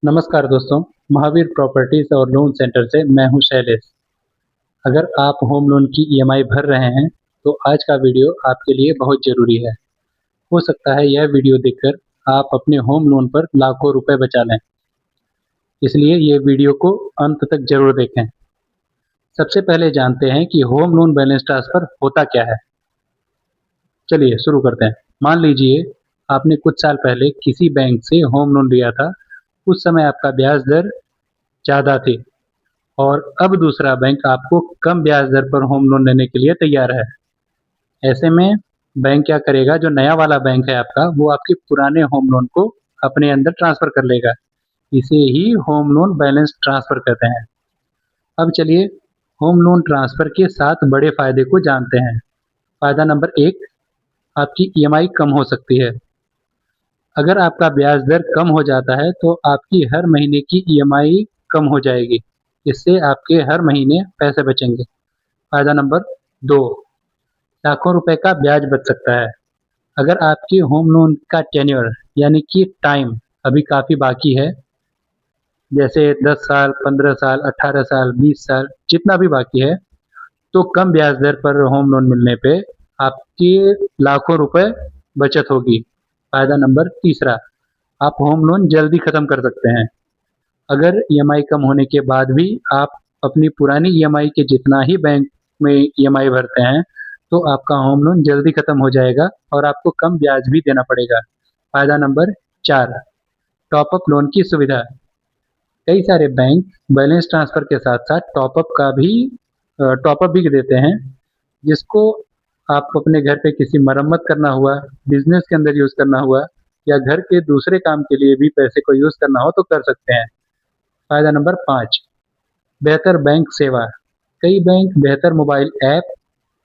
नमस्कार दोस्तों, महावीर प्रॉपर्टीज और लोन सेंटर से मैं हूं शैलेश। अगर आप होम लोन की ईएमआई भर रहे हैं तो आज का वीडियो आपके लिए बहुत ज़रूरी है। हो सकता है यह वीडियो देखकर आप अपने होम लोन पर लाखों रुपए बचा लें, इसलिए ये वीडियो को अंत तक ज़रूर देखें। सबसे पहले जानते हैं कि होम लोन बैलेंस ट्रांसफ़र होता क्या है। चलिए शुरू करते हैं। मान लीजिए आपने कुछ साल पहले किसी बैंक से होम लोन लिया था। उस समय आपका ब्याज दर ज़्यादा थी और अब दूसरा बैंक आपको कम ब्याज दर पर होम लोन लेने के लिए तैयार है। ऐसे में बैंक क्या करेगा, जो नया वाला बैंक है आपका, वो आपके पुराने होम लोन को अपने अंदर ट्रांसफ़र कर लेगा। इसे ही होम लोन बैलेंस ट्रांसफ़र कहते हैं। अब चलिए होम लोन ट्रांसफ़र के 7 बड़े फ़ायदे को जानते हैं। फ़ायदा नंबर 1, आपकी ईएमआई कम हो सकती है। अगर आपका ब्याज दर कम हो जाता है तो आपकी हर महीने की ईएमआई कम हो जाएगी। इससे आपके हर महीने पैसे बचेंगे। फ़ायदा नंबर 2, लाखों रुपए का ब्याज बच सकता है। अगर आपके होम लोन का टेन्योर यानी कि टाइम अभी काफ़ी बाकी है, जैसे 10 साल, 15 साल, 18 साल, 20 साल, जितना भी बाकी है, तो कम ब्याज दर पर होम लोन मिलने पे आपके लाखों रुपए बचत होगी। फ़ायदा नंबर तीसरा, आप होम लोन जल्दी ख़त्म कर सकते हैं। अगर ईएमआई कम होने के बाद भी आप अपनी पुरानी ईएमआई के जितना ही बैंक में ईएमआई भरते हैं, तो आपका होम लोन जल्दी ख़त्म हो जाएगा और आपको कम ब्याज भी देना पड़ेगा। फ़ायदा नंबर 4, टॉप अप लोन की सुविधा। कई सारे बैंक बैलेंस ट्रांसफ़र के साथ-साथ टॉप अप भी देते हैं, जिसको आप अपने घर पे किसी मरम्मत करना हुआ, बिज़नेस के अंदर यूज़ करना हुआ या घर के दूसरे काम के लिए भी पैसे को यूज़ करना हो तो कर सकते हैं। फ़ायदा नंबर 5, बेहतर बैंक सेवा। कई बैंक बेहतर मोबाइल ऐप,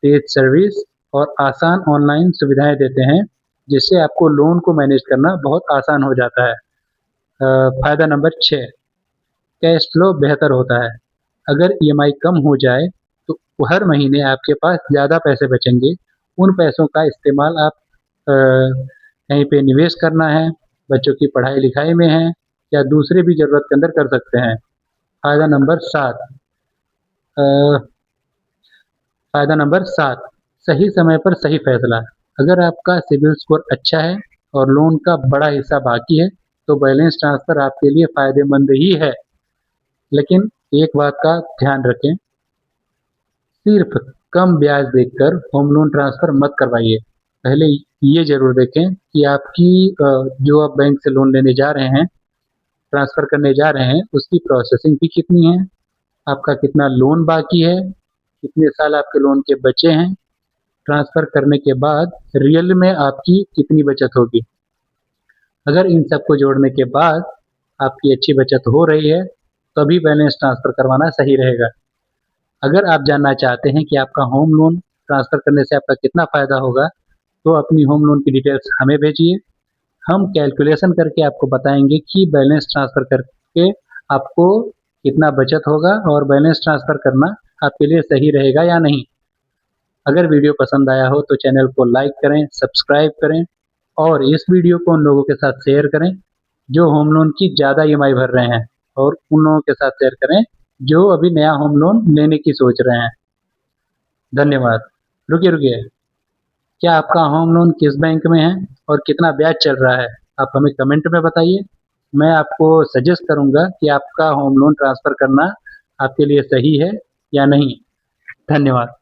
तेज़ सर्विस और आसान ऑनलाइन सुविधाएँ देते हैं, जिससे आपको लोन को मैनेज करना बहुत आसान हो जाता है। फ़ायदा नंबर 6, कैश फ्लो बेहतर होता है। अगर ईएमआई कम हो जाए, तो हर महीने आपके पास ज़्यादा पैसे बचेंगे। उन पैसों का इस्तेमाल आप कहीं पे निवेश करना है, बच्चों की पढ़ाई-लिखाई में है या दूसरे भी ज़रूरत के अंदर कर सकते हैं। फ़ायदा नंबर 7, अ, फ़ायदा नंबर 7, सही समय पर सही फैसला। अगर आपका सिबिल स्कोर अच्छा है और लोन का बड़ा हिस्सा बाकी है, तो बैलेंस ट्रांसफ़र आपके लिए फ़ायदेमंद ही है। लेकिन एक बात का ध्यान रखें, सिर्फ कम ब्याज देखकर होम लोन ट्रांसफ़र मत करवाइए। पहले ये ज़रूर देखें कि आपकी जो आप बैंक से लोन लेने जा रहे हैं, ट्रांसफ़र करने जा रहे हैं, उसकी प्रोसेसिंग फ़ी कितनी है? आपका कितना लोन बाकी है? कितने साल आपके लोन के बचे हैं? ट्रांसफ़र करने के बाद रियल में आपकी कितनी बचत होगी? अगर इन सबको जोड़ने के बाद आपकी अच्छी बचत हो रही है, तभी बैलेंस ट्रांसफ़र करवाना सही रहेगा। अगर आप जानना चाहते हैं कि आपका होम लोन ट्रांसफ़र करने से आपका कितना फ़ायदा होगा, तो अपनी होम लोन की डिटेल्स हमें भेजिए। हम कैलकुलेशन करके आपको बताएँगे कि बैलेंस ट्रांसफ़र करके आपको कितना बचत होगा और बैलेंस ट्रांसफ़र करना आपके लिए सही रहेगा या नहीं। अगर वीडियो पसंद आया हो तो चैनल को लाइक करें, सब्सक्राइब करें और इस वीडियो को उन लोगों के साथ शेयर करें, जो होम लोन की ज़्यादा ईएमआई भर रहे हैं, और उन लोगों के साथ शेयर करें, जो अभी नया होम लोन लेने की सोच रहे हैं। धन्यवाद। रुकिए, क्या आपका होम लोन किस बैंक में है और कितना ब्याज चल रहा है? आप हमें कमेंट में बताइए। मैं आपको सजेस्ट करूँगा कि आपका होम लोन ट्रांसफ़र करना आपके लिए सही है या नहीं। धन्यवाद।